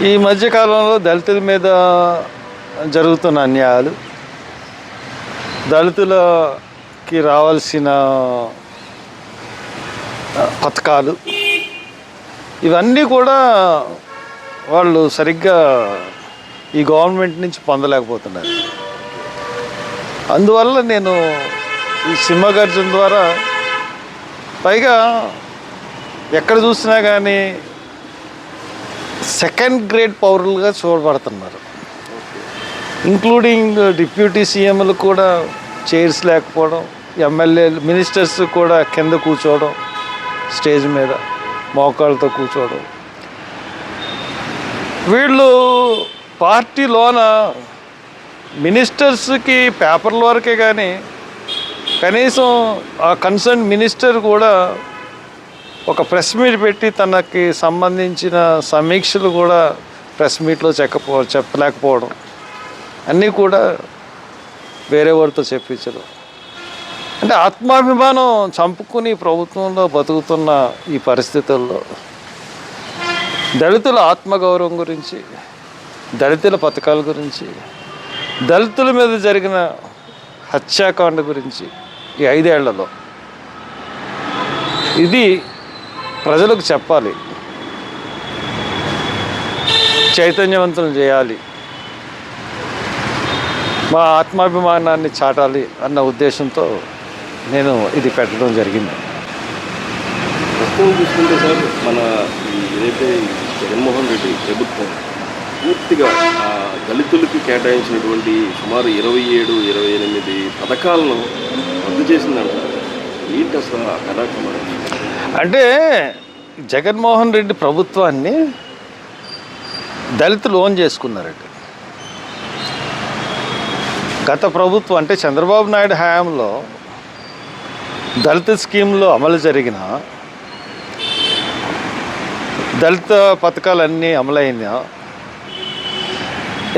ఈ మధ్యకాలంలో దళితుల మీద జరుగుతున్న అన్యాయాలు, దళితులకి రావాల్సిన పథకాలు ఇవన్నీ కూడా వాళ్ళు సరిగ్గా ఈ గవర్నమెంట్ నుంచి పొందలేకపోతున్నారు. అందువల్ల నేను ఈ సింహగర్జన ద్వారా పైగా ఎక్కడ చూసినా కానీ సెకండ్ గ్రేడ్ పౌరులుగా చూడబడుతున్నారు. ఇంక్లూడింగ్ డిప్యూటీ సీఎంలు కూడా చైర్స్ లేకపోవడం, ఎమ్మెల్యేలు మినిస్టర్స్ కూడా కింద కూర్చోవడం, స్టేజ్ మీద మోకాళ్ళతో కూర్చోవడం. వీళ్ళు పార్టీలోన మినిస్టర్స్కి పేపర్ల వరకే కానీ కనీసం ఆ కన్సర్న్ మినిస్టర్ కూడా ఒక ప్రెస్ మీట్ పెట్టి తనకి సంబంధించిన సమీక్షలు కూడా ప్రెస్ మీట్లో చెప్పలేకపోవడం, అన్నీ కూడా వేరే వారితో చెప్పించడం. అంటే ఆత్మాభిమానం చంపుకుని ప్రభుత్వంలో బతుకుతున్న ఈ పరిస్థితుల్లో దళితుల ఆత్మగౌరవం గురించి, దళితుల పథకాల గురించి, దళితుల మీద జరిగిన హత్యాకాండ గురించి ఈ 5 ఏళ్లలో ఇది ప్రజలకు చెప్పాలి, చైతన్యవంతులు చేయాలి, మా ఆత్మాభిమానాన్ని చాటాలి అన్న ఉద్దేశంతో నేను ఇది పెట్టడం జరిగింది. ప్రస్తుతం చూసుకుంటే సార్, మన ఏదైతే జగన్మోహన్ రెడ్డి ప్రభుత్వం పూర్తిగా దళితులకి కేటాయించినటువంటి సుమారు 27-28 పథకాలను రద్దు చేసిందంటారు. ఏంటి అసలు ఆ కార్యక్రమం? అంటే జగన్మోహన్ రెడ్డి ప్రభుత్వాన్ని దళితులు ఓన్ చేసుకున్నారండి. గత ప్రభుత్వం అంటే చంద్రబాబు నాయుడు హయాంలో దళిత స్కీమ్లో అమలు జరిగిన దళిత పథకాలన్నీ అమలైన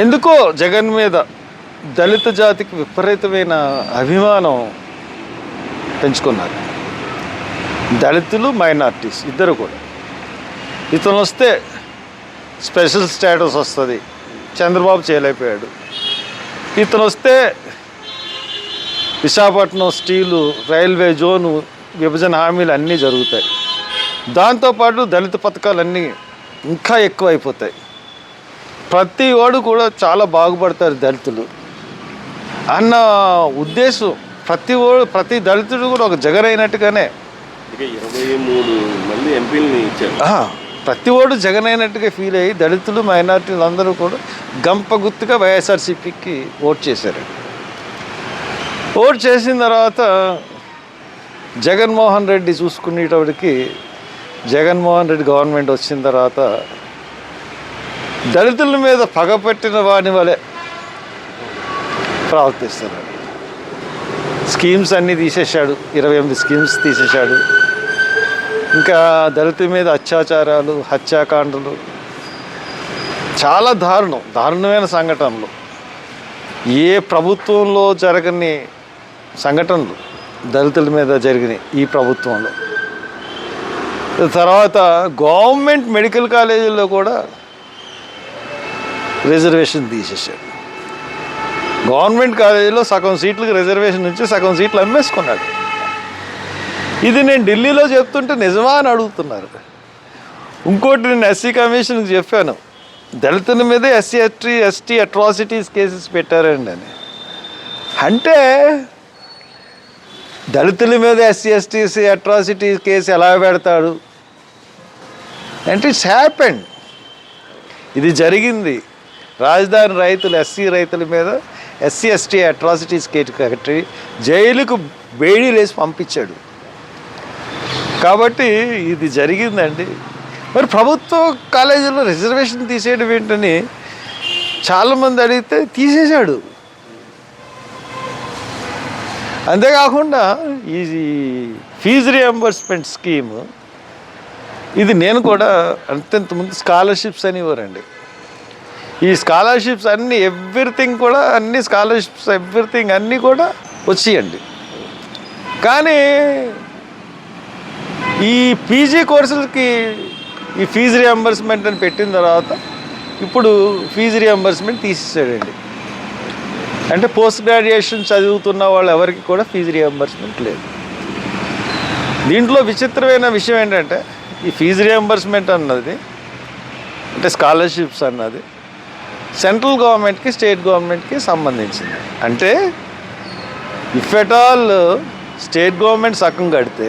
ఎందుకో జగన్ మీద దళిత జాతికి విపరీతమైన అభిమానం పెంచుకున్నారు. దళితులు, మైనార్టీస్ ఇద్దరు కూడా. ఇతను వస్తే స్పెషల్ స్టేటస్ వస్తుంది, చంద్రబాబు చేయలేకపోయాడు. ఇతను వస్తే విశాఖపట్నం స్టీలు, రైల్వే జోను విభజన హామీలు అన్నీ జరుగుతాయి. దాంతోపాటు దళిత పథకాలన్నీ ఇంకా ఎక్కువ అయిపోతాయి. ప్రతి వాడు కూడా చాలా బాగుపడతారు దళితులు అన్న ఉద్దేశం. ప్రతి దళితుడు కూడా ఒక జగన్ అయినట్టుగానే 23 మంది ఎంపీలని ఇచ్చారు. ప్రతి వాడు జగన్ అయినట్టుగా ఫీల్ అయ్యి దళితులు, మైనార్టీలు అందరూ కూడా గంప గుర్తుగా వైఎస్ఆర్సీపీకి ఓట్ చేశారు. ఓట్ చేసిన తర్వాత జగన్మోహన్ రెడ్డి చూసుకునేటప్పటికి, జగన్మోహన్ రెడ్డి గవర్నమెంట్ వచ్చిన తర్వాత దళితుల మీద పగపెట్టిన వాని వలె ప్రవర్తిస్తున్నారు. స్కీమ్స్ అన్నీ తీసేశాడు, 28 స్కీమ్స్ తీసేశాడు. ఇంకా దళితుల మీద అత్యాచారాలు, హత్యాకాండలు, చాలా దారుణమైన సంఘటనలు, ఏ ప్రభుత్వంలో జరగని సంఘటనలు దళితుల మీద జరిగినాయి ఈ ప్రభుత్వంలో. తర్వాత గవర్నమెంట్ మెడికల్ కాలేజీల్లో కూడా రిజర్వేషన్ తీసేశాడు. గవర్నమెంట్ కాలేజీలో సగం సీట్లకు రిజర్వేషన్ నుంచి సగం సీట్లు అమ్మేసుకున్నాడు. ఇది నేను ఢిల్లీలో చెప్తుంటే నిజమా అని అడుగుతున్నారు. ఇంకోటి నేను ఎస్సీ కమిషన్కి చెప్పాను, దళితుల మీదే ఎస్టీ అట్రాసిటీస్ కేసెస్ పెట్టారండి అని. అంటే దళితుల మీద ఎస్సీ అట్రాసిటీ కేసు ఎలా పెడతాడు అంటే ఇట్స్ హ్యాపెండ్. ఇది జరిగింది. రాజధాని రైతులు, ఎస్సీ రైతుల మీద ఎస్సీ అట్రాసిటీస్ కేసు కట్టి జైలుకు బేడీలు వేసి పంపించాడు. కాబట్టి ఇది జరిగిందండి. మరి ప్రభుత్వ కాలేజీలో రిజర్వేషన్ తీసేయడం ఏంటని చాలామంది అడిగితే తీసేశాడు. అంతేకాకుండా ఈ ఫీజు రియంబర్స్మెంట్ స్కీము, ఇది నేను కూడా అంతకుముందు స్కాలర్షిప్స్ అనేవారండి. ఈ స్కాలర్షిప్స్ అన్నీ ఎవ్రీథింగ్ కూడా అన్ని స్కాలర్షిప్స్ ఎవ్రీథింగ్ అన్నీ కూడా వచ్చేయండి. కానీ ఈ పీజీ కోర్సులకి ఈ ఫీజు రియంబర్స్మెంట్ అని పెట్టిన తర్వాత ఇప్పుడు ఫీజు రియంబర్స్మెంట్ తీసేసాడండి. అంటే పోస్ట్ గ్రాడ్యుయేషన్ చదువుతున్న వాళ్ళు ఎవరికి కూడా ఫీజు రియంబర్స్మెంట్ లేదు. దీంట్లో విచిత్రమైన విషయం ఏంటంటే ఈ ఫీజు రియంబర్స్మెంట్ అన్నది అంటే స్కాలర్షిప్స్ అన్నది సెంట్రల్ గవర్నమెంట్కి స్టేట్ గవర్నమెంట్కి సంబంధించింది. అంటే if at all state government సగం కడితే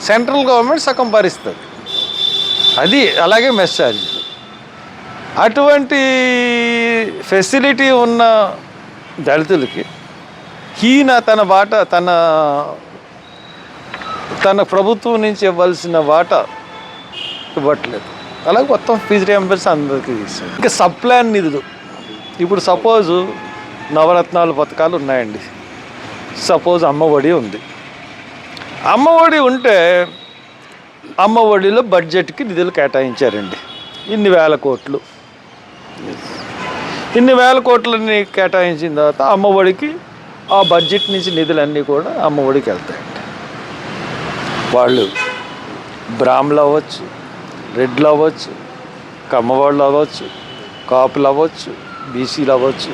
సెంట్రల్ గవర్నమెంట్ సగం భరిస్తుంది. అది అలాగే మెస్ ఛార్జీలు. అటువంటి ఫెసిలిటీ ఉన్న దళితులకి ఈయన తన వాటా తన ప్రభుత్వం నుంచి ఇవ్వాల్సిన వాటా ఇవ్వట్లేదు. అలాగే మొత్తం ఫీజు రియంబర్స్ అందరికీ తీస్తారు. ఇంకా సబ్ ప్లాన్ నిధులు ఇప్పుడు సపోజు నవరత్నాలు పథకాలు ఉన్నాయండి. సపోజ్ అమ్మఒడి ఉంది. అమ్మఒడి ఉంటే అమ్మఒడిలో బడ్జెట్కి నిధులు కేటాయించారండి. ఇన్ని వేల కోట్లు. ఇన్ని వేల కోట్లని కేటాయించిన తర్వాత అమ్మఒడికి ఆ బడ్జెట్ నుంచి నిధులన్నీ కూడా అమ్మఒడికి వెళ్తాయండి. వాళ్ళు బ్రాహ్మణులు అవ్వచ్చు, రెడ్లు అవ్వచ్చు, కమ్మవాళ్ళు అవ్వచ్చు, కాపులు అవ్వచ్చు, బీసీలు అవ్వచ్చు,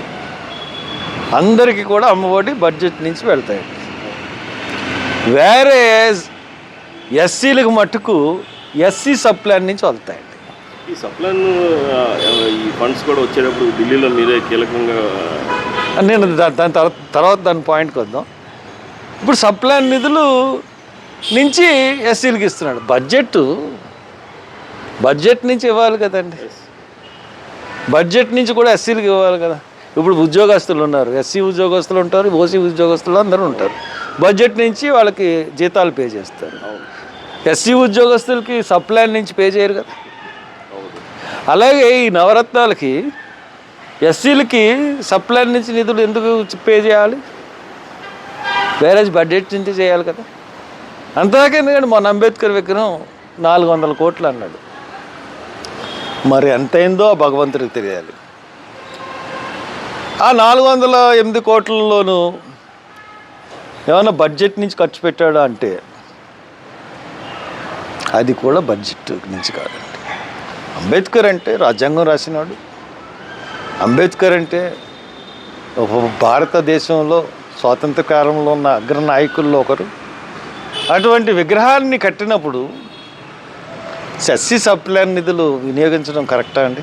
అందరికీ కూడా అమ్మఒడి బడ్జెట్ నుంచి వెళ్తాయండి. వేరే ఎస్సీలకు మట్టుకు ఎస్సీ సబ్ ప్లాన్ నుంచి వెళ్తాయండి. ఈ సప్లాన్ ఈ ఫండ్స్ కూడా వచ్చేటప్పుడు ఢిల్లీలో మీరే కీలకంగా నేను దాని తర్వాత దాని పాయింట్కి వద్దాం. ఇప్పుడు సబ్ ప్లాన్ నిధులు నుంచి ఎస్సీలకు ఇస్తున్నాడు. బడ్జెట్ నుంచి ఇవ్వాలి కదండి. బడ్జెట్ నుంచి కూడా ఎస్సీలకు ఇవ్వాలి కదా. ఇప్పుడు ఉద్యోగస్తులు ఉన్నారు, ఎస్సీ ఉద్యోగస్తులు ఉంటారు, ఓసీ ఉద్యోగస్తులు అందరూ ఉంటారు. బడ్జెట్ నుంచి వాళ్ళకి జీతాలు పే చేస్తారు. ఎస్సీ ఉద్యోగస్తులకి సబ్ ప్లాన్ నుంచి పే చేయరు కదా. అలాగే ఈ నవరత్నాలకి ఎస్సీలకి సబ్ ప్లాన్ నుంచి నిధులు ఎందుకు పే చేయాలి? వేరే బడ్జెట్ నుంచి చేయాలి కదా. అంతదాకా ఎందుకంటే మొన్న అంబేద్కర్ విగ్రహం 400 కోట్లు అన్నాడు. మరి ఎంతైందో భగవంతుడికి తెలియాలి. ఆ 408 కోట్లలోనూ ఏమైనా బడ్జెట్ నుంచి ఖర్చు పెట్టాడా అంటే అది కూడా బడ్జెట్ నుంచి కాదండి. అంబేద్కర్ అంటే రాజ్యాంగం రాసినాడు. అంబేద్కర్ అంటే భారతదేశంలో స్వాతంత్ర కాలంలో ఉన్న అగ్ర నాయకుల్లో ఒకరు. అటువంటి విగ్రహాన్ని కట్టినప్పుడు ఎస్సీ సబ్ ప్లాన్ నిధులు వినియోగించడం కరెక్టా అండి?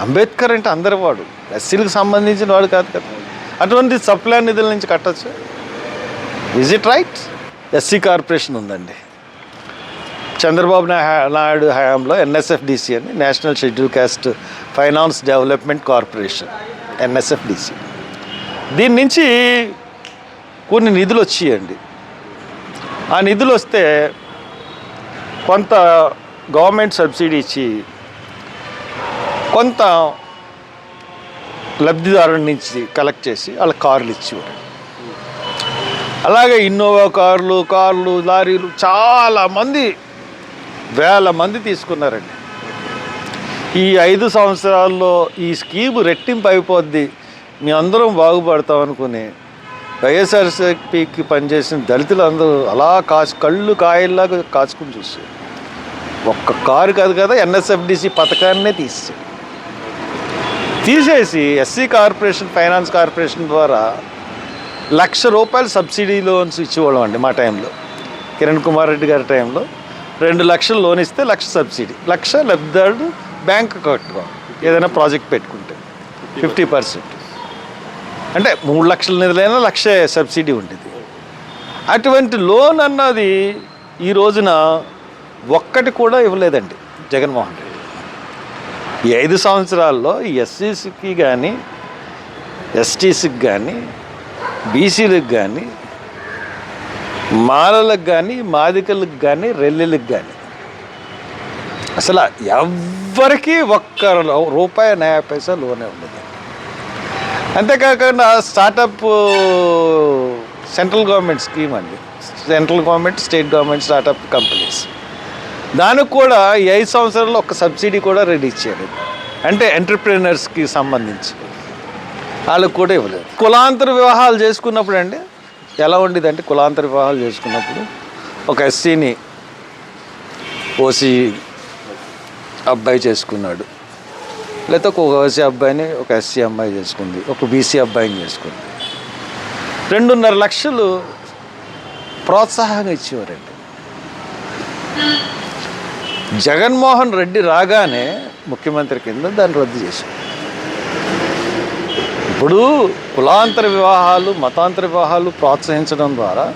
అంబేద్కర్ అంటే అందరి వాడు, ఎస్సీలకు సంబంధించిన వాడు కాదు కదా. అటువంటి సబ్ ప్లాన్ నిధుల నుంచి కట్టచ్చు. Is it right? SC corporation ఉందండి. చంద్రబాబు నాయుడు హయాంలో ఎన్ఎస్ఎఫ్డిసి అని national schedule caste finance development corporation, NSFDC. దీని నుంచి కొన్ని నిధులు వచ్చాయండి. ఆ నిధులు వస్తే కొంత గవర్నమెంట్ సబ్సిడీ ఇచ్చి కొంత లబ్ధిదారుల నుంచి కలెక్ట్ చేసి వాళ్ళ కార్లు ఇచ్చేవారు. అలాగే ఇన్నోవా కార్లు, లారీలు చాలామంది, వేల మంది తీసుకున్నారండి. ఈ 5 సంవత్సరాల్లో ఈ స్కీమ్ రెట్టింపు అయిపోద్ది, మీ అందరం బాగుపడతాం అనుకుని వైఎస్ఆర్సీపీకి పనిచేసిన దళితులు అందరూ అలా కళ్ళు కాయల్లాగా కాచుకుని చూసారు. ఒక్క కారు కాదు కదా, ఎన్ఎస్ఎఫ్డిసి పథకాన్నే తీసేసి ఎస్సీ కార్పొరేషన్ ఫైనాన్స్ కార్పొరేషన్ ద్వారా ₹1,00,000 సబ్సిడీ లోన్స్ ఇచ్చేవాళ్ళం అండి. మా టైంలో కిరణ్ కుమార్ రెడ్డి గారి టైంలో 2 లక్షలు లోన్ ఇస్తే 1,00,000 సబ్సిడీ, 1,00,000 లబ్ధిదారుడు బ్యాంక్ కట్టుకోవాలి. ఏదైనా ప్రాజెక్ట్ పెట్టుకుంటే 50%, అంటే 3 లక్షల నిధులైనా 1,00,000 సబ్సిడీ ఉంటుంది. అటువంటి లోన్ అన్నది ఈ రోజున ఒక్కటి కూడా ఇవ్వలేదండి జగన్మోహన్ రెడ్డి. ఈ 5 సంవత్సరాల్లో ఎస్సీసీకి కానీ, ఎస్టీసీకి కానీ, బీసీలకు కానీ, మాలలకు కానీ, మాదికలకు కానీ, రెల్లిలకు కానీ అసలు ఎవ్వరికీ ₹1.90 లోనే ఉండదు. అంతేకాకుండా స్టార్టప్ సెంట్రల్ గవర్నమెంట్ స్కీమ్ అండి, central government state government startup companies, దానికి కూడా ఈ 5 సంవత్సరాల్లో ఒక సబ్సిడీ కూడా రిలీజ్ చేయలేదు. అంటే ఎంటర్ప్రీనర్స్కి సంబంధించి వాళ్ళకు కూడా ఇవ్వలేదు. కులాంతర వివాహాలు చేసుకున్నప్పుడు అండి ఎలా ఉండేదంటే, కులాంతర వివాహాలు చేసుకున్నప్పుడు ఒక ఎస్సీని ఓసీ అబ్బాయి చేసుకున్నాడు, లేకపోతే ఒక ఓసీ అబ్బాయిని ఒక ఎస్సీ అమ్మాయి చేసుకుంది, ఒక బీసీ అబ్బాయిని చేసుకుంది. 2.5 లక్షలు ప్రోత్సాహంగా ఇచ్చేవారండి. జగన్మోహన్ రెడ్డి రాగానే ముఖ్యమంత్రి కింద దాన్ని రద్దు చేశారు. ఇప్పుడు కులాంతర వివాహాలు, మతాంతర వివాహాలు ప్రోత్సహించడం ద్వారా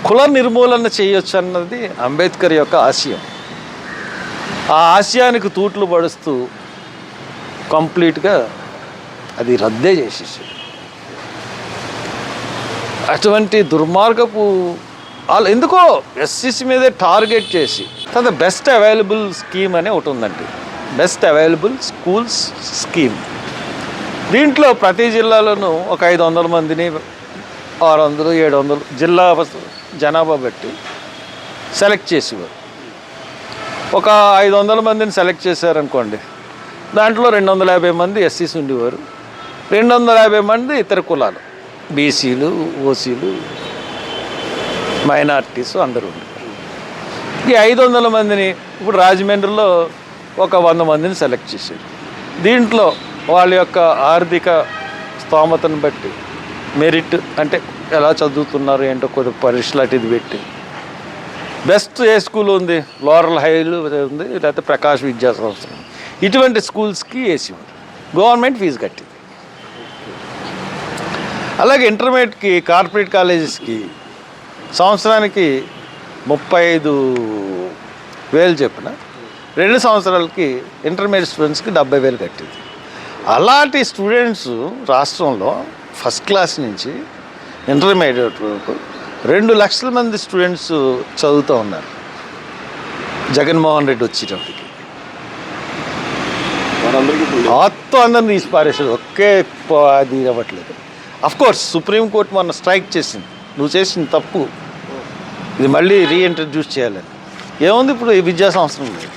కుల నిర్మూలన చేయొచ్చు అన్నది అంబేద్కర్ యొక్క ఆశయం. ఆ ఆశయానికి తూట్లు పడుస్తూ కంప్లీట్గా అది రద్దే చేసేసారు. అటువంటి దుర్మార్గపు వాళ్ళు ఎందుకో ఎస్సీసీ మీదే టార్గెట్ చేసి తర్వాత బెస్ట్ అవైలబుల్ స్కీమ్ అనే ఒకటి ఉందండి, బెస్ట్ అవైలబుల్ స్కూల్స్ స్కీమ్. దీంట్లో ప్రతి జిల్లాలోనూ ఒక 500 మందిని 600, 700 జిల్లా జనాభా బట్టి సెలెక్ట్ చేసేవారు. ఒక 500 మందిని సెలెక్ట్ చేశారనుకోండి, దాంట్లో 250 మంది ఎస్సీస్ ఉండేవారు, 250 మంది ఇతర కులాలు, బీసీలు, ఓసీలు, మైనార్టీస్ అందరూ ఉండేవారు. ఈ 500 మందిని ఇప్పుడు రాజమండ్రిలో ఒక 100 మందిని సెలెక్ట్ చేశారు. దీంట్లో వాళ్ళ యొక్క ఆర్థిక స్తోమతను బట్టి మెరిట్ అంటే ఎలా చదువుతున్నారు ఏంటో కొద్ది పరీక్షలు అటు ఇది పెట్టి బెస్ట్ ఏ స్కూల్ ఉంది, లోరల్ హైలు ఉంది, లేకపోతే ప్రకాష్ విద్యా సంస్థ, ఇటువంటి స్కూల్స్కి వేసేవారు. గవర్నమెంట్ ఫీజు కట్టింది. అలాగే ఇంటర్మీడియట్కి కార్పొరేట్ కాలేజెస్కి సంవత్సరానికి 35,000 చెప్పిన 2 సంవత్సరాలకి ఇంటర్మీడియట్ స్టూడెంట్స్కి 70,000 కట్టింది. అలాంటి స్టూడెంట్స్ రాష్ట్రంలో ఫస్ట్ క్లాస్ నుంచి ఇంటర్మీడియట్ వరకు 2 లక్షల మంది స్టూడెంట్స్ చదువుతూ ఉన్నారు. జగన్మోహన్ రెడ్డి వచ్చేటప్పటికి మొత్తం అందరిని తీసి పారేసాడు. ఒకే అది అవ్వట్లేదు. అఫ్కోర్స్ సుప్రీంకోర్టు మొన్న స్ట్రైక్ చేసింది, నువ్వు చేసిన తప్పు, ఇది మళ్ళీ రీఇంట్రడ్యూస్ చేయాలని. ఏముంది ఇప్పుడు ఈ విద్యా సంవత్సరం లేదు,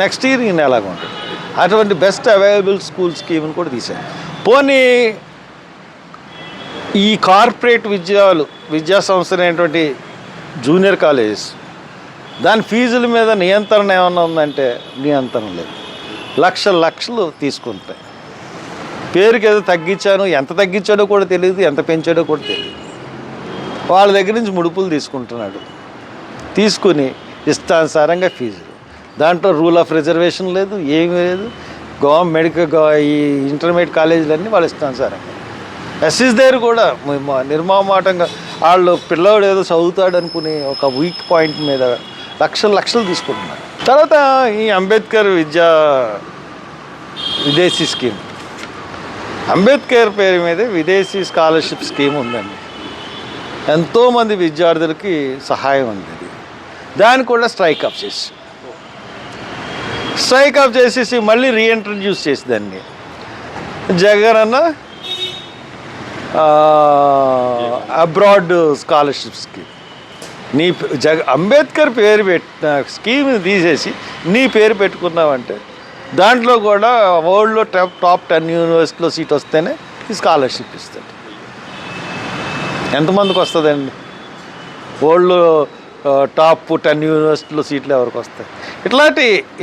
నెక్స్ట్ ఇయర్ ఈయన ఎలాగ ఉంటుంది. అటువంటి బెస్ట్ అవైలబుల్ స్కూల్ స్కీమ్ని కూడా తీశారు. పోనీ ఈ కార్పొరేట్ విద్యా సంస్థలు అయినటువంటి జూనియర్ కాలేజెస్ దాని ఫీజుల మీద నియంత్రణ ఏమన్నా ఉందంటే నియంత్రణ లేదు. లక్షలు తీసుకుంటాయి. పేరుకి ఏదో తగ్గించాను, ఎంత తగ్గించాడో కూడా తెలియదు, ఎంత పెంచాడో కూడా తెలియదు. వాళ్ళ దగ్గర నుంచి ముడుపులు తీసుకుంటున్నాడు. తీసుకుని ఇష్టానుసారంగా ఫీజులు, దాంట్లో రూల్ ఆఫ్ రిజర్వేషన్ లేదు, ఏమీ లేదు. మెడికల్ ఈ ఇంటర్మీడియట్ కాలేజీలన్నీ వాళ్ళు ఇష్టానుసారంగా. ఎస్సీస్ దగ్గర కూడా నిర్మామాటంగా వాళ్ళు పిల్లవాడు ఏదో చదువుతాడు అనుకుని ఒక వీక్ పాయింట్ మీద లక్షలు తీసుకుంటున్నారు. తర్వాత ఈ అంబేద్కర్ విదేశీ స్కీమ్, అంబేద్కర్ పేరు మీద విదేశీ స్కాలర్షిప్ స్కీమ్ ఉందండి. ఎంతోమంది విద్యార్థులకి సహాయం ఉంది. దాన్ని కూడా స్ట్రైక్ ఆఫ్ చేసేసి మళ్ళీ రీఇంట్రడ్యూస్ చేసి దాన్ని జగన్ అన్న అబ్రాడ్ స్కాలర్షిప్ స్కీమ్. నీ అంబేద్కర్ పేరు పెట్టిన స్కీమ్ తీసేసి నీ పేరు పెట్టుకున్నావంటే దాంట్లో కూడా వరల్డ్లో టాప్ 10 యూనివర్సిటీలో సీట్ వస్తేనే ఈ స్కాలర్షిప్ ఇస్తాడు. ఎంతమందికి వస్తుందండి? వరల్డ్లో టాప్ 10 యూనివర్సిటీలో సీట్లు ఎవరికి వస్తాయి?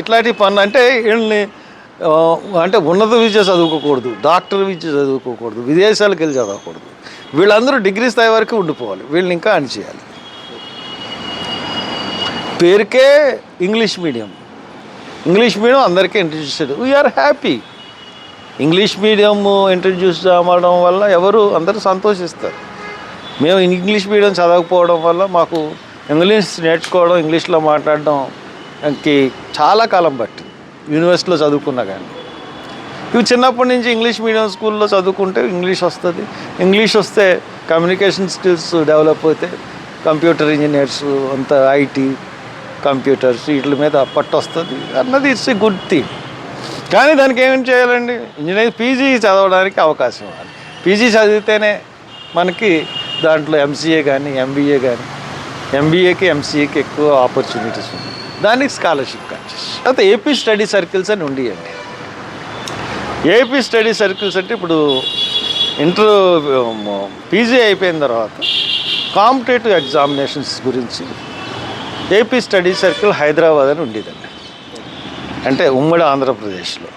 ఇట్లాంటి పనులు అంటే వీళ్ళని అంటే ఉన్నత విద్య చదువుకోకూడదు, డాక్టర్ విద్య చదువుకోకూడదు, విదేశాలకు వెళ్ళి చదవకూడదు. వీళ్ళందరూ డిగ్రీ స్థాయి వరకు ఉండిపోవాలి, వీళ్ళని ఇంకా అణిచేయాలి. పేరుకే ఇంగ్లీష్ మీడియం అందరికీ ఇంట్రడ్యూస్ చేయడం. We are happy. English medium introduce అవ్వడం వల్ల అందరూ సంతోషిస్తారు. మేము ఇంగ్లీష్ మీడియం చదవకపోవడం వల్ల మాకు ఇంగ్లీష్ నేర్చుకోవడం, ఇంగ్లీష్లో మాట్లాడడంకి చాలా కాలం పట్టింది. యూనివర్సిటీలో చదువుకున్నా కానీ ఇవి చిన్నప్పటి నుంచి ఇంగ్లీష్ మీడియం స్కూల్లో చదువుకుంటే ఇంగ్లీష్ వస్తుంది. ఇంగ్లీష్ వస్తే కమ్యూనికేషన్ స్కిల్స్ డెవలప్ అయితే కంప్యూటర్ ఇంజనీర్స్ అంత ఐటీ కంప్యూటర్స్ వీటి మీద పట్టు వస్తుంది అన్నది ఇట్స్ ఏ గుడ్ థింగ్. కానీ దానికి ఏం చేయాలండి? ఇంజనీరింగ్ పీజీ చదవడానికి అవకాశం ఇవ్వాలి. పీజీ చదివితేనే మనకి దాంట్లో ఎంసీఏ కానీ ఎంబీఏ కానీ, ఎంబీఏకి ఎంసీఏకి ఎక్కువ ఆపర్చునిటీస్ ఉన్నాయి. దానికి స్కాలర్షిప్ కట్టేసి తర్వాత ఏపీ స్టడీ సర్కిల్స్ అని ఉండేయండి. ఏపీ స్టడీ సర్కిల్స్ అంటే ఇప్పుడు పీజీ అయిపోయిన తర్వాత కాంపిటేటివ్ ఎగ్జామినేషన్స్ గురించి ఏపీ స్టడీ సర్కిల్ హైదరాబాద్ అని ఉండేదండి. అంటే ఉమ్మడి ఆంధ్రప్రదేశ్లో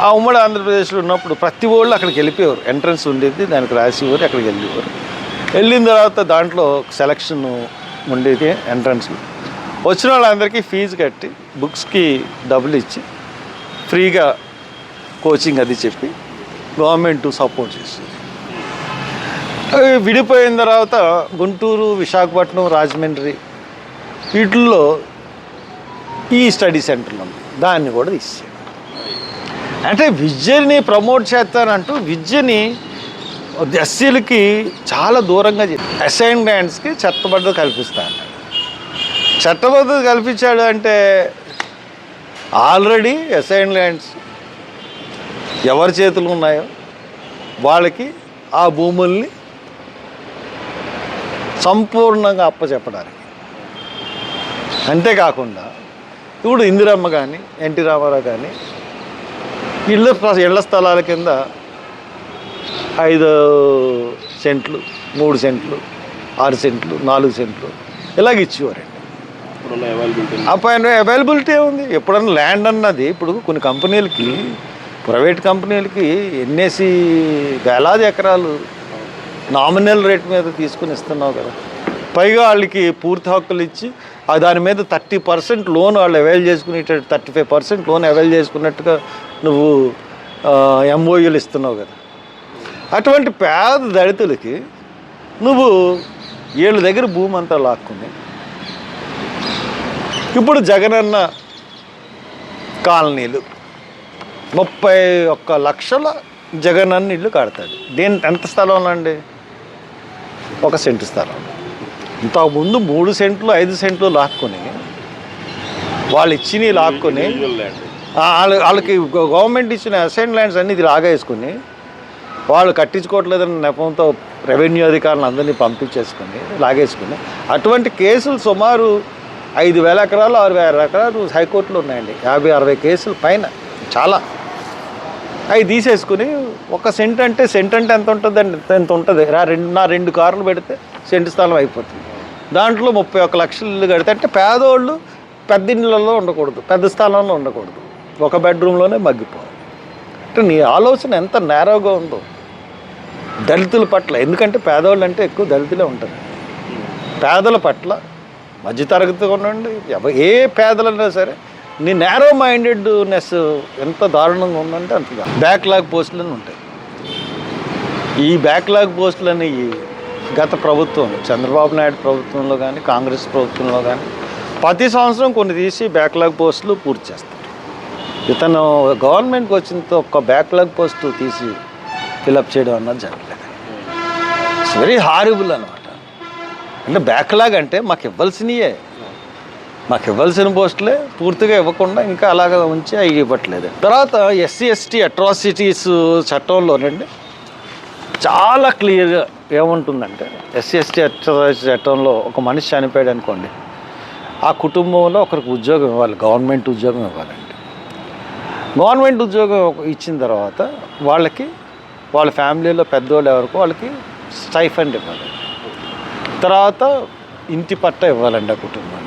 ఆ ఉమ్మడి ఆంధ్రప్రదేశ్లో ఉన్నప్పుడు ప్రతి వాళ్ళు అక్కడికి వెళ్ళిపోయేవారు. ఎంట్రన్స్ ఉండేది, దానికి రాసేవారు, అక్కడికి వెళ్ళేవారు. వెళ్ళిన తర్వాత దాంట్లో సెలక్షన్ ఉండేది ఎంట్రన్స్లో. వచ్చిన వాళ్ళందరికీ ఫీజు కట్టి బుక్స్కి డబ్బులు ఇచ్చి ఫ్రీగా కోచింగ్ అది చెప్పి గవర్నమెంట్ సపోర్ట్ చేస్తుంది. విడిపోయిన తర్వాత గుంటూరు, విశాఖపట్నం, రాజమండ్రి వీటిల్లో ఈ స్టడీ సెంటర్లు ఉంది, దాన్ని కూడా తీసేయాలి. అంటే విద్యని ప్రమోట్ చేస్తానంటూ విద్యని ఎస్సీలకి చాలా దూరంగా అసైన్ ల్యాండ్స్కి చట్టబద్ధత కల్పిస్తాను. చట్టబద్ధత కల్పించాడు అంటే ఆల్రెడీ అసైన్ ల్యాండ్స్ ఎవరి చేతులు ఉన్నాయో వాళ్ళకి ఆ భూముల్ని సంపూర్ణంగా అప్పచెప్పడానికి. అంతేకాకుండా ఇప్పుడు ఇందిరమ్మ కానీ, ఎన్టీ రామారావు కానీ ఇళ్ల స్థలాల కింద 5 సెంట్లు, 3 సెంట్లు, 6 సెంట్లు, 4 సెంట్లు ఇలాగ ఇచ్చేవారండి. ఆ పైన అవైలబిలిటీ ఉంది. ఎప్పుడన్నా ల్యాండ్ అన్నది ఇప్పుడు కొన్ని కంపెనీలకి, ప్రైవేట్ కంపెనీలకి ఎన్నేసి వేలాది ఎకరాలు నామినల్ రేట్ మీద తీసుకుని ఇస్తున్నావు కదా. పైగా వాళ్ళకి పూర్తి హక్కులు ఇచ్చి దాని మీద 30% లోన్ వాళ్ళు అవైల్ చేసుకునేటట్టు 35% లోన్ అవైల్ చేసుకున్నట్టుగా నువ్వు ఎంఓయూలు ఇస్తున్నావు కదా. అటువంటి పేద దళితులకి నువ్వు వీళ్ళ దగ్గర భూమి అంతా లాక్కుని ఇప్పుడు జగనన్న కాలనీలు 31 లక్షల జగనన్న ఇల్లు కడతాడు. ఎంత స్థలంలో అండి? 1 సెంటు స్థలం. ఇంతకుముందు 3 సెంట్లు 5 సెంట్లు లాక్కొని వాళ్ళు ఇచ్చినవి లాక్కొని వాళ్ళకి గవర్నమెంట్ ఇచ్చిన అసైన్ ల్యాండ్స్ అన్ని ఇది లాగేసుకుని వాళ్ళు కట్టించుకోవట్లేదని నెపంతో రెవెన్యూ అధికారులు అందరినీ పంపించేసుకుని లాగేసుకుని అటువంటి కేసులు సుమారు 5,000 ఎకరాలు 6,000 ఎకరాలు హైకోర్టులో ఉన్నాయండి. 50-60 కేసులు పైన చాలా. అవి తీసేసుకుని 1 సెంట్ అంటే ఎంత ఉంటుందండి? ఎంత ఉంటుంది? నా 2 కార్లు పెడితే సెంటు స్థలం అయిపోతుంది. దాంట్లో 31 లక్షలు ఇల్లు కడితే అంటే పేదోళ్ళు పెద్ద ఇళ్ళల్లో ఉండకూడదు, పెద్ద స్థలంలో ఉండకూడదు, 1 బెడ్రూమ్లోనే మగ్గిపోవాలి. అంటే నీ ఆలోచన ఎంత నేరోగా ఉందో దళితుల పట్ల. ఎందుకంటే పేదవాళ్ళు అంటే ఎక్కువ దళితులే ఉంటారు. పేదల పట్ల మధ్యతరగతి ఉండండి, ఏ పేదలైనా సరే నీ నేరో మైండెడ్నెస్ ఎంత దారుణంగా ఉందంటే అంతగా. బ్యాక్లాగ్ పోస్టులని ఉంటాయి. ఈ బ్యాక్లాగ్ పోస్టులు అనేవి గత ప్రభుత్వం, చంద్రబాబు నాయుడు ప్రభుత్వంలో కానీ, కాంగ్రెస్ ప్రభుత్వంలో కానీ ప్రతి సంవత్సరం కొన్ని తీసి బ్యాక్లాగ్ పోస్టులు పూర్తి చేస్తారు. ఇతను గవర్నమెంట్కి వచ్చినంత ఒక్క బ్యాక్లాగ్ పోస్టు తీసి ఫిలప్ చేయడం అన్నది జరగలేదు. ఇట్స్ వెరీ హారిబుల్ అనమాట. అంటే బ్యాక్లాగ్ అంటే మాకు ఇవ్వాల్సిన పోస్టులే పూర్తిగా ఇవ్వకుండా ఇంకా అలాగ ఉంచి అవి ఇవ్వట్లేదు. తర్వాత SC/ST అట్రాసిటీస్ చట్టంలోనండి చాలా క్లియర్గా ఏముంటుందంటే, SC/ST అట్రాసిటీ చట్టంలో ఒక మనిషి చనిపోయాడు అనుకోండి, ఆ కుటుంబంలో ఒకరికి ఉద్యోగం ఇవ్వాలి, గవర్నమెంట్ ఉద్యోగం ఇవ్వాలండి. గవర్నమెంట్ ఉద్యోగం ఇచ్చిన తర్వాత వాళ్ళకి వాళ్ళ ఫ్యామిలీలో పెద్దవాళ్ళు ఎవరికో వాళ్ళకి స్టైఫండ్ ఇవ్వాలి. తర్వాత ఇంటి పట్టా ఇవ్వాలండి ఆ కుటుంబానికి.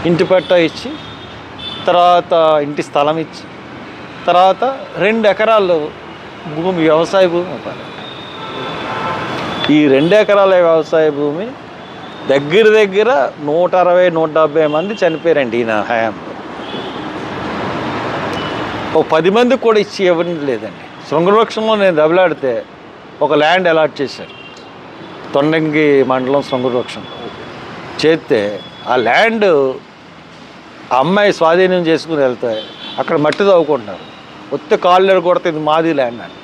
ఇంటి పట్టా ఇచ్చి తర్వాత ఇంటి స్థలం ఇచ్చి తర్వాత 2 ఎకరాలు భూమి, వ్యవసాయ భూమి ఇవ్వాలండి. ఈ 2 ఎకరాల వ్యవసాయ భూమి దగ్గర 160-170 మంది చనిపోయారండి ఈయన హయాంలో. 10 మందికి కూడా ఇచ్చి ఇవ్వడం లేదండి. శృంగవృక్షంలో నేను దెబ్బలాడితే ఒక ల్యాండ్ అలాట్ చేశారు, తొండంగి మండలం శృంగవృక్షం చేస్తే ఆ ల్యాండ్ అమ్మాయి స్వాధీనం చేసుకుని వెళ్తే అక్కడ మట్టి తవ్వుకుంటున్నారు. వస్తే కాళ్ళు కొడితే ఇది మాది ల్యాండ్ అని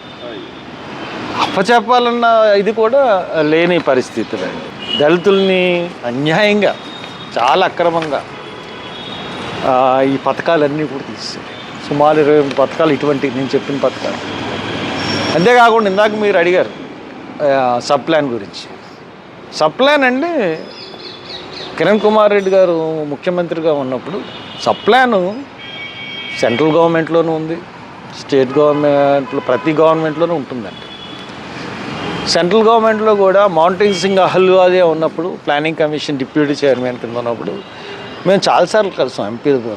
అప్పచెప్పాలన్న ఇది కూడా లేని పరిస్థితులండి. దళితుల్ని అన్యాయంగా చాలా అక్రమంగా ఈ పథకాలన్నీ కూడా తీసేసారు. సుమారు 28 పథకాలు ఇటువంటి నేను చెప్పిన పథకాలు. అంతేకాకుండా ఇందాక మీరు అడిగారు సబ్ ప్లాన్ గురించి. సబ్ ప్లాన్ అండి, కిరణ్ కుమార్ రెడ్డి గారు ముఖ్యమంత్రిగా ఉన్నప్పుడు సబ్ ప్లాను సెంట్రల్ గవర్నమెంట్లోనూ ఉంది, స్టేట్ గవర్నమెంట్లో ప్రతి గవర్నమెంట్లోనూ ఉంటుందండి. సెంట్రల్ గవర్నమెంట్లో కూడా మౌంటైన్ సింగ్ అహల్వాదే ఉన్నప్పుడు ప్లానింగ్ కమిషన్ డిప్యూటీ చైర్మన్ కింద ఉన్నప్పుడు మేము చాలాసార్లు కలిసాం ఎంపీలతో.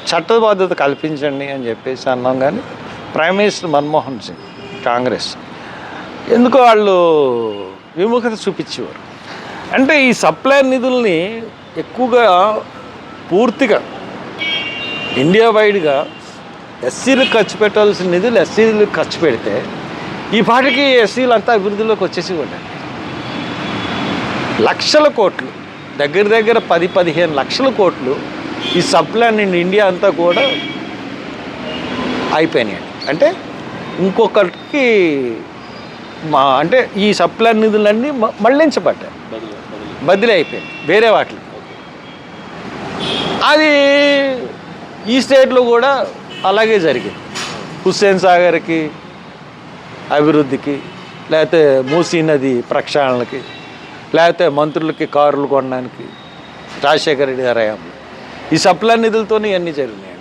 చట్టబద్ధత కల్పించండి అని చెప్పేసి అన్నాం. కానీ ప్రైమ్ మినిస్టర్ మన్మోహన్ సింగ్ కాంగ్రెస్ ఎందుకో వాళ్ళు విముఖత చూపించేవారు. అంటే ఈ సప్లై నిధుల్ని ఎక్కువగా పూర్తిగా ఇండియా వైడ్గా ఎస్సీలకు ఖర్చు పెట్టాల్సిన నిధులు ఎస్సీలకు ఖర్చు పెడితే ఈ పాటికి ఎస్సీలు అంతా అభివృద్ధిలోకి వచ్చేసి ఉండండి. లక్షల కోట్లు, దగ్గర దగ్గర 10-15 లక్షల కోట్లు ఈ సప్లై ఇండియా అంతా కూడా అయిపోయినాయండి. అంటే ఇంకొకరికి అంటే ఈ సప్లై నిధులన్నీ మళ్ళించబడ్డాయి, బదిలీ అయిపోయింది వేరే వాటికి. అది ఈ స్టేట్లో కూడా అలాగే జరిగింది. హుస్సేన్ సాగర్కి అభివృద్ధికి, లేకపోతే మూసీ నది ప్రక్షాళనకి, లేకపోతే మంత్రులకి కారులు కొనడానికి రాజశేఖర రెడ్డి గారి హయాంలో ఈ సప్లై నిధులతోనే ఇవన్నీ జరిగినాయండి.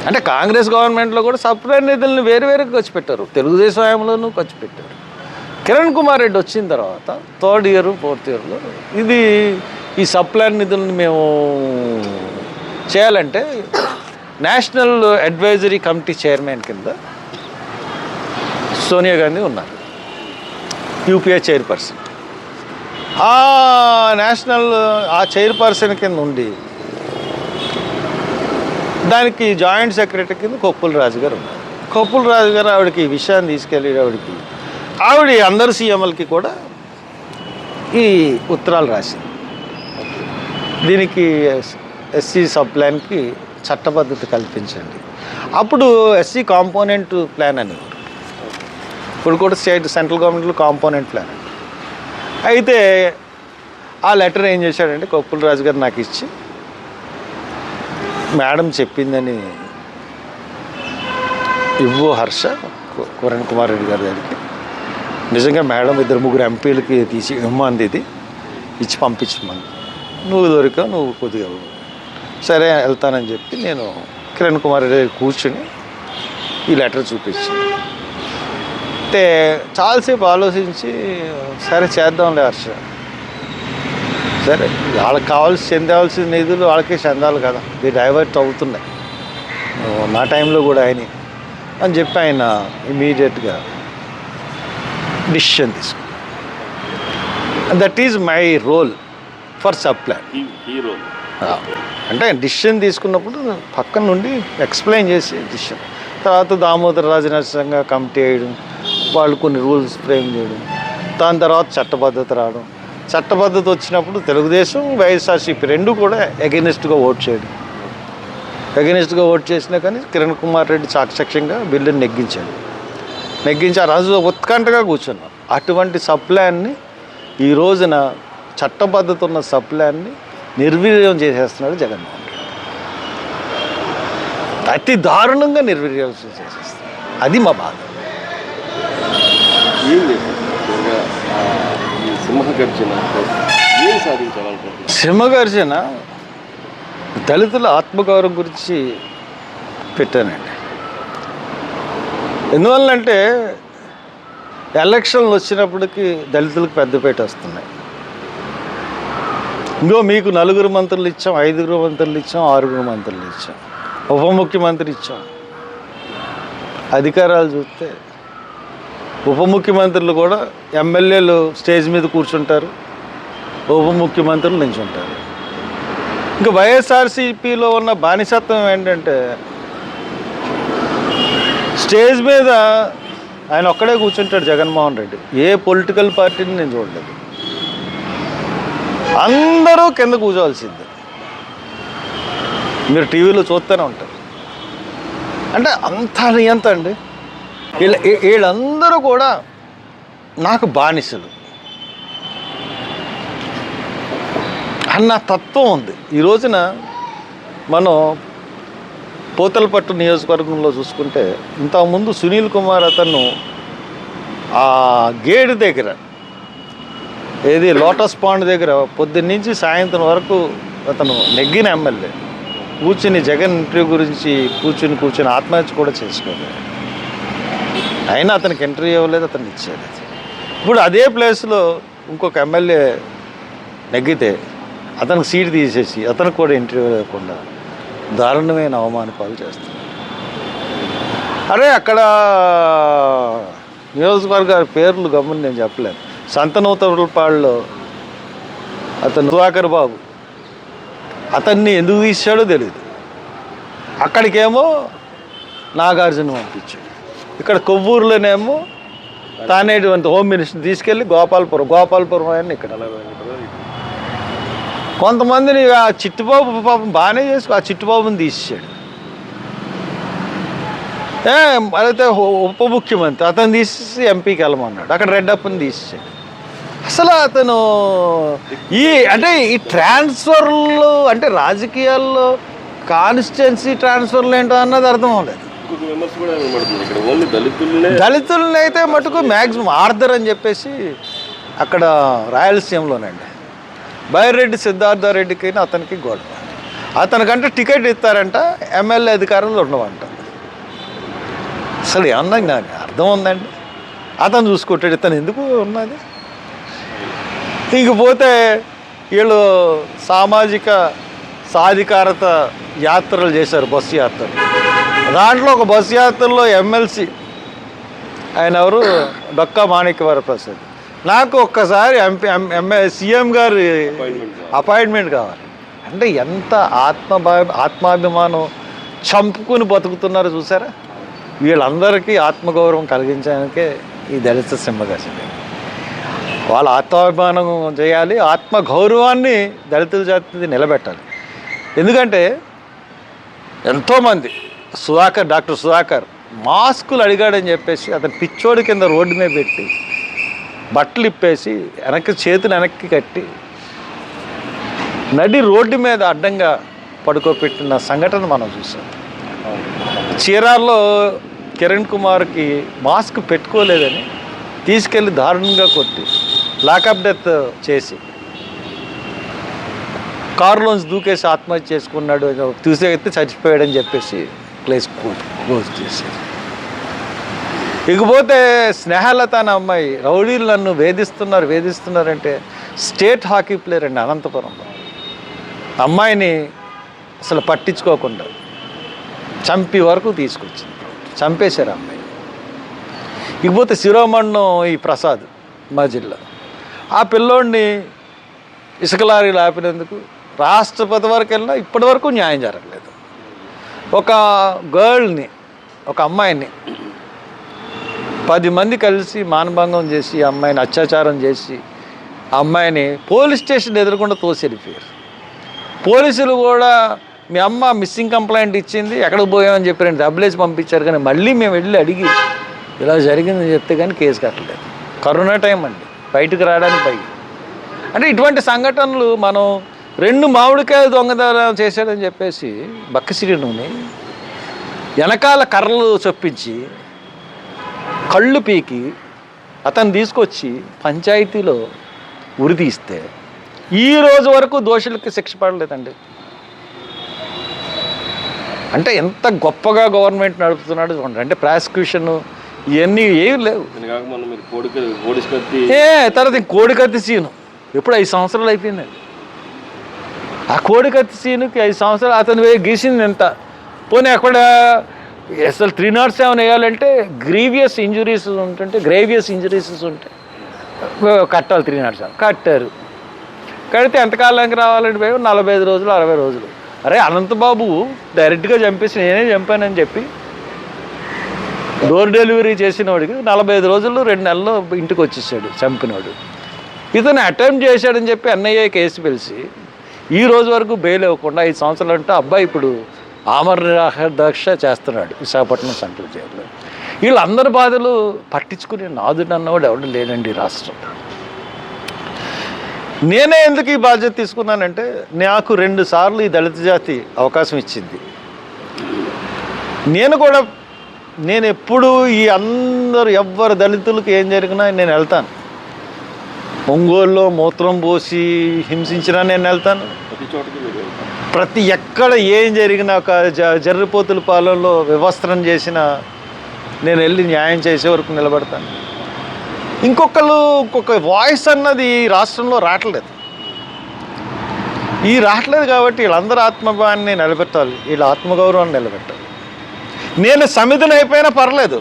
అంటే కాంగ్రెస్ గవర్నమెంట్లో కూడా సప్లై నిధులను వేరు ఖర్చు పెట్టారు, తెలుగుదేశం హయాంలోనూ ఖర్చు పెట్టారు. కిరణ్ కుమార్ రెడ్డి వచ్చిన తర్వాత 3rd ఇయర్ 4th ఇయర్లో ఈ సప్లై నిధులను మేము చేయాలంటే నేషనల్ అడ్వైజరీ కమిటీ చైర్మన్ కింద సోనియా గాంధీ ఉన్నారు, యూపీఏ చైర్పర్సన్. ఆ నేషనల్ చైర్పర్సన్ కింద ఉండి దానికి జాయింట్ సెక్రటరీ కింద కొప్పుల రాజు గారు ఉన్నారు. కొప్పుల రాజు గారు ఆవిడకి ఈ విషయాన్ని తీసుకెళ్ళి ఆవిడ అందరు సీఎంలకి కూడా ఈ ఉత్తరాలు రాసింది. దీనికి ఎస్సీ సబ్ ప్లాన్కి చట్టబద్ధత కల్పించండి. అప్పుడు ఎస్సీ కాంపోనెంట్ ప్లాన్ అనేవారు, ఇప్పుడు కూడా సెంట్రల్ గవర్నమెంట్లో కాంపోనెంట్ ప్లాన్. అయితే ఆ లెటర్ ఏం చేశాడంటే కొప్పుల రాజు గారు నాకు ఇచ్చి, మేడం చెప్పిందని ఇవ్వు హర్ష కిరణ్ కుమార్ రెడ్డి గారి దగ్గరికి, నిజంగా మేడం 2-3 ఎంపీలకి తీసి ఇమ్మంది, ఇది ఇచ్చి పంపించమని, నువ్వు దొరికా నువ్వు కొద్దిగా సరే వెళ్తానని చెప్పి నేను కిరణ్ కుమార్ రెడ్డి దగ్గర కూర్చుని ఈ లెటర్ చూపించి, అంటే చాలాసేపు ఆలోచించి సరే చేద్దాంలే హర్ష, సరే వాళ్ళకి చెందాల్సిన నిధులు వాళ్ళకే చెందాలి కదా, ఇది డైవర్ట్ అవుతున్నాయి నా టైంలో కూడా ఆయన అని చెప్పి ఆయన ఇమీడియట్గా డిసిషన్ తీసుకున్నాను. That is my role for supply. అంటే డిసిషన్ తీసుకున్నప్పుడు పక్కన నుండి ఎక్స్ప్లెయిన్ చేసి డిసిషన్, తర్వాత దామోదర రాజనరసింహ కమిటీ వేయడం, వాళ్ళు కొన్ని రూల్స్ ఫ్రేమ్ చేయడం, దాని తర్వాత చట్టబద్ధత రావడం. చట్టబద్ధత వచ్చినప్పుడు తెలుగుదేశం వైఎస్ఆర్సీపీ రెండు కూడా ఎగెనిస్ట్గా ఓట్ చేయడం. ఎగెనిస్ట్గా ఓట్ చేసినా కానీ కిరణ్ కుమార్ రెడ్డి చాకచక్యంగా బిల్లుని నెగ్గించి ఆ రోజు ఉత్కంఠగా కూర్చున్నాం. అటువంటి సప్లాన్ని ఈ రోజున చట్టబద్ధత ఉన్న సప్లాన్ని నిర్వీర్యం చేసేస్తున్నాడు జగన్మోహన్ రెడ్డి. అతి దారుణంగా నిర్వీర్యం చేసేస్తున్నాడు. అది మా బాధ. సింహగర్జన దళితుల ఆత్మగౌరవం గురించి పెట్టానండి. ఎందువల్లంటే ఎలక్షన్లు వచ్చినప్పటికీ దళితులకు పెద్దపేట వస్తున్నాయి. ఇంకో మీకు 4 మంత్రులు ఇచ్చాం, 5 మంత్రులు ఇచ్చాం, 6 మంత్రులు ఇచ్చాం, ఉప ముఖ్యమంత్రి ఇచ్చాం. అధికారాలు చూస్తే ఉప ముఖ్యమంత్రులు కూడా ఎమ్మెల్యేలు స్టేజ్ మీద కూర్చుంటారు, ఉప ముఖ్యమంత్రులు నించుంటారు. ఇంకా వైఎస్ఆర్సీపీలో ఉన్న బానిసత్వం ఏంటంటే స్టేజ్ మీద ఆయన ఒక్కడే కూర్చుంటాడు జగన్మోహన్ రెడ్డి. ఏ పొలిటికల్ పార్టీని నేను చూడలేదు, అందరూ కింద కూర్చోవాల్సిందే. మీరు టీవీలో చూస్తూనే ఉంటారు. అంటే అంత నియంత అండి. వీళ్ళందరూ కూడా నాకు బానిసలు అన్న తత్వం ఉంది. ఈ రోజున మనం పోతలపట్టు నియోజకవర్గంలో చూసుకుంటే ఇంతకుముందు సునీల్ కుమార్ అతను ఆ గేటు దగ్గర ఏది లోటస్ పాండ్ దగ్గర పొద్దున్నుంచి సాయంత్రం వరకు అతను నెగ్గిన ఎమ్మెల్యే కూర్చుని జగన్ ఇంటర్వ్యూ గురించి కూర్చుని ఆత్మహత్య కూడా చేసుకోలేదు. అయినా అతనికి ఇంటర్వ్యూ ఇవ్వలేదు, అతను ఇచ్చేది. ఇప్పుడు అదే ప్లేస్లో ఇంకొక ఎమ్మెల్యే నెగ్గితే అతనికి సీట్ తీసేసి అతనికి కూడా ఇంటర్వ్యూ లేకుండా దారుణమైన అవమానపాలు చేస్తున్నారు. అరే అక్కడ నియోజకవర్గాల పేర్లు గమ్ముని నేను చెప్పలేను. సంతనూతలపాడులో అతను సుధాకర్ బాబు, అతన్ని ఎందుకు తీసాడో తెలియదు. అక్కడికేమో నాగార్జున పంపించాడు. ఇక్కడ కొవ్వూరులోనేమో తానేటువంటి హోమ్ మినిస్టర్ తీసుకెళ్ళి గోపాలపురం అని ఇక్కడ కొంతమందిని ఆ చిట్టుబాబు పాపం బాగానే చేసుకో, ఆ చిట్టుబాబుని తీసేసాడు. అయితే ఉప ముఖ్యమంత్రి అతను తీసేసి ఎంపీకి వెళ్ళమన్నాడు. అక్కడ రెడ్డప్పని తీసేసాడు. అసలు అతను అంటే ఈ ట్రాన్స్ఫర్లు అంటే రాజకీయాల్లో కాన్స్టిట్యున్సీ ట్రాన్స్ఫర్లు ఏంటో అన్నది అర్థం అవ్వలేదు. దళితుల్ని అయితే మటుకు మ్యాక్సిమం ఆర్థర్ అని చెప్పేసి అక్కడ రాయలసీమలోనండి బైరెడ్డి సిద్ధార్థరెడ్డికి అతనికి గొడవ. అతనికంటే టికెట్ ఇస్తారంట, ఎమ్మెల్యే అధికారంలో ఉండవంట. అసలు ఏమన్నా నాకు అర్థం ఉందండి. అతను చూసుకుంటాడు, ఇతను ఎందుకు ఉన్నది. ఇంకపోతే వీళ్ళు సామాజిక సాధికారత యాత్రలు చేశారు, బస్సు యాత్రలు. దాంట్లో ఒక బస్సు యాత్రలో ఎమ్మెల్సీ ఆయన ఎవరు, డొక్కా మాణిక్యవరప్రసాద్. నాకు ఒక్కసారి సీఎం గారి అపాయింట్మెంట్ కావాలి అంటే ఎంత ఆత్మాభిమానం చంపుకుని బతుకుతున్నారో చూసారా. వీళ్ళందరికీ ఆత్మగౌరవం కలిగించడానికే ఈ దళిత సింహదర్శనం. వాళ్ళ ఆత్మాభిమానం చేయాలి, ఆత్మగౌరవాన్ని దళితుల జాతి నిలబెట్టాలి. ఎందుకంటే ఎంతోమంది డాక్టర్ సుధాకర్ మాస్కులు అడిగాడని చెప్పేసి అతను పిచ్చోడి కింద రోడ్డు మీద పెట్టి బట్టలు ఇప్పేసి చేతులు వెనక్కి కట్టి నడి రోడ్డు మీద అడ్డంగా పడుకోబెట్టిన సంఘటన మనం చూసాం. చీరాల్లో కిరణ్ కుమార్కి మాస్క్ పెట్టుకోలేదని తీసుకెళ్ళి దారుణంగా కొట్టి లాకప్ డెత్ చేసి కారులోంచి దూకేసి ఆత్మహత్య చేసుకున్నాడు, చూసేస్తే చచ్చిపోయాడని చెప్పేసి ప్లేస్ క్లోజ్ చేసేది. ఇకపోతే స్నేహలత అనే అమ్మాయి, రౌడీలు నన్ను వేధిస్తున్నారంటే స్టేట్ హాకీ ప్లేయర్ అండి అనంతపురంలో. అమ్మాయిని అసలు పట్టించుకోకుండా చంపి వరకు తీసుకొచ్చింది, చంపేశారు అమ్మాయి. ఇకపోతే శిరోమండం ఈ ప్రసాద్ మా జిల్లా, ఆ పిల్లోడిని ఇసుక లారీలు ఆపినందుకు రాష్ట్రపతి వరకు వెళ్ళినా ఇప్పటి వరకు న్యాయం జరగలేదు. ఒక గర్ల్ని, ఒక అమ్మాయిని 10 మంది కలిసి మానభంగం చేసి ఆ అమ్మాయిని అత్యాచారం చేసి ఆ అమ్మాయిని పోలీస్ స్టేషన్ ఎదురకుండా తోసిపోయారు. పోలీసులు కూడా మీ అమ్మ మిస్సింగ్ కంప్లైంట్ ఇచ్చింది, ఎక్కడికి పోయామని చెప్పారండి, డబ్బులేసి పంపించారు. కానీ మళ్ళీ మేము వెళ్ళి అడిగి ఇలా జరిగిందని చెప్తే కానీ కేసు కట్టలేదు. కరోనా టైం అండి, బయటకు రావడానికి పైకి. అంటే ఇటువంటి సంఘటనలు మనం 2 మామిడికాయలు దొంగతనం చేశాడని చెప్పేసి బక్కసిరిని వెనకాల కర్రలు చొప్పించి కళ్ళు పీకి అతను తీసుకొచ్చి పంచాయతీలో ఉరి తీస్తే ఈ రోజు వరకు దోషులకి శిక్ష పడలేదండి. అంటే ఎంత గొప్పగా గవర్నమెంట్ నడుపుతున్నాడు చూడండి. అంటే ప్రాసిక్యూషన్ ఇవన్నీ ఏమి లేవు. తర్వాత కోడికత్తి సీను ఎప్పుడు 5 సంవత్సరాలు అయిపోయిందండి. ఆ కోడికత్తి సీనుకి 5 సంవత్సరాలు అతను గీసింది ఎంత. పోనీ అక్కడ అసలు 307 వేయాలంటే గ్రీవియస్ ఇంజురీస్ ఉంటే కట్టాలి. 307 కట్టారు. కడితే ఎంతకాలానికి రావాలంటే 45 రోజులు 60 రోజులు. అరే అనంతబాబు డైరెక్ట్గా చంపేసి నేనే చంపానని చెప్పి డోర్ డెలివరీ చేసిన వాడికి 45 రోజుల్లో 2 నెలల్లో ఇంటికి వచ్చేసాడు చంపినవాడు. ఇతను అటెంప్ట్ చేశాడని చెప్పి ఎన్ఐఏ కేసు పిలిచి ఈ రోజు వరకు బెయిల్ ఇవ్వకుండా 5 సంవత్సరాలు అంటే అబ్బాయి ఇప్పుడు ఆమరణ దీక్ష చేస్తున్నాడు విశాఖపట్నం సెంట్రల్ జైల్లో. వీళ్ళందరి బాధలు పట్టించుకునే నాదుడు అన్నవాడు ఎవడు లేనండి రాష్ట్రంలో. నేనే ఎందుకు ఈ బాధ్యత తీసుకున్నానంటే నాకు 2 సార్లు ఈ దళిత జాతి అవకాశం ఇచ్చింది. నేను ఎప్పుడు ఈ ఎవ్వరు దళితులకు ఏం జరిగినా నేను వెళ్తాను. ఒంగోలులో మూత్రం పోసి హింసించినా నేను వెళ్తాను. ప్రతి ఎక్కడ ఏం జరిగినా, ఒక జర్రిపోతుల పాలనలో వివస్త్రం చేసినా నేను వెళ్ళి న్యాయం చేసే వరకు నిలబడతాను. ఇంకొక వాయిస్ అన్నది రాష్ట్రంలో రావట్లేదు. ఈ రావట్లేదు కాబట్టి వీళ్ళందరూ ఆత్మభావాన్ని నిలబెట్టాలి, వీళ్ళ ఆత్మగౌరవాన్ని నిలబెట్టాలి. నేను సమితిని అయిపోయినా పర్లేదు,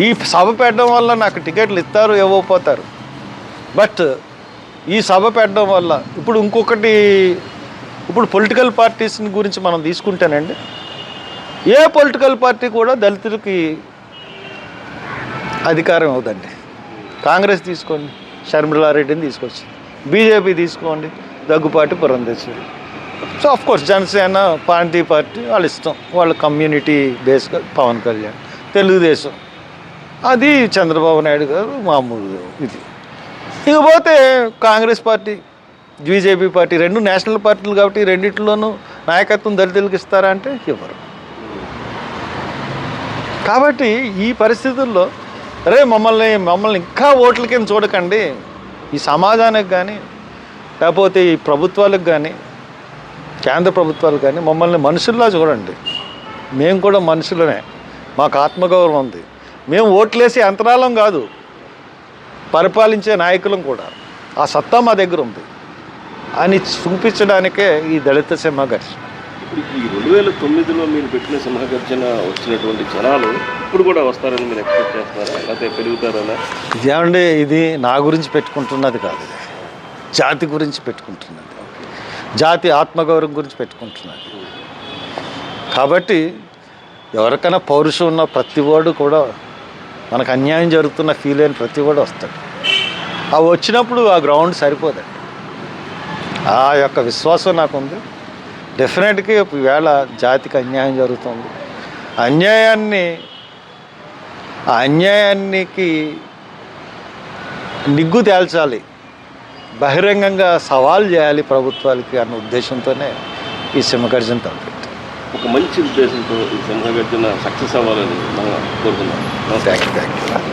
ఈ సభ పెట్టడం వల్ల నాకు టికెట్లు ఇస్తారు ఇవ్వకపోతారు, బట్ ఈ సభ పెట్టడం వల్ల ఇప్పుడు ఇంకొకటి, ఇప్పుడు పొలిటికల్ పార్టీస్ గురించి మనం తీసుకుంటేనండి, ఏ పొలిటికల్ పార్టీ కూడా దళితులకి అధికారం అవుదండి. కాంగ్రెస్ తీసుకోండి, షర్మిలారెడ్డిని తీసుకొచ్చి, బీజేపీ తీసుకోండి, Daggubati Purandeswari, so of course Janasena party వాళ్ళ ఇష్టం, వాళ్ళ కమ్యూనిటీ బేస్గా పవన్ కళ్యాణ్, తెలుగుదేశం అది చంద్రబాబు నాయుడు గారు మామూలు ఇది. ఇకపోతే కాంగ్రెస్ పార్టీ, బీజేపీ పార్టీ రెండు నేషనల్ పార్టీలు కాబట్టి రెండిట్లోనూ నాయకత్వం దళితులకు ఇస్తారా అంటే ఇవ్వరు. కాబట్టి ఈ పరిస్థితుల్లో అరే మమ్మల్ని ఇంకా ఓట్ల కింద చూడకండి, ఈ సమాజానికి కానీ లేకపోతే ఈ ప్రభుత్వాలకు కానీ కేంద్ర ప్రభుత్వాలకు కానీ మమ్మల్ని మనుషుల్లా చూడండి, మేము కూడా మనుషులనే, మాకు ఆత్మగౌరవం ఉంది, మేము ఓట్లేసే అంతరాలం కాదు, పరిపాలించే నాయకులం కూడా, ఆ సత్తా మా దగ్గర ఉంది అని చూపించడానికే ఈ దళిత సింహగర్జన. ఇప్పుడు ఈ 2009లో మీరు పెట్టిన సింహగర్జన వచ్చినటువంటి జనాలు ఇప్పుడు కూడా వస్తారని మీరు ఎక్స్పెక్ట్ చేస్తారా, లేకపోతే పెరుగుతారనా? ఇదేమండి, ఇది నా గురించి పెట్టుకుంటున్నది కాదు, ఇది జాతి గురించి పెట్టుకుంటున్నది, జాతి ఆత్మగౌరవం గురించి పెట్టుకుంటున్నది. కాబట్టి ఎవరికైనా పౌరుషం ఉన్న ప్రతి వాడు కూడా, మనకు అన్యాయం జరుగుతున్న ఫీల్ అయిన ప్రతి వాడు వస్తాడు. అవి వచ్చినప్పుడు ఆ గ్రౌండ్ సరిపోదండి, ఆ యొక్క విశ్వాసం నాకు ఉంది. డెఫినెట్గా ఈవేళ జాతికి అన్యాయం జరుగుతుంది, అన్యాయానికి నిగ్గు తేల్చాలి, బహిరంగంగా సవాల్ చేయాలి ప్రభుత్వాలకి అన్న ఉద్దేశంతోనే ఈ సింహగర్జన తలపెట్టారు. ఒక మంచి ఉద్దేశంతో ఈ సింహగర్జన సక్సెస్ అవ్వాలని మనం కోరుకుందాం. Thank you.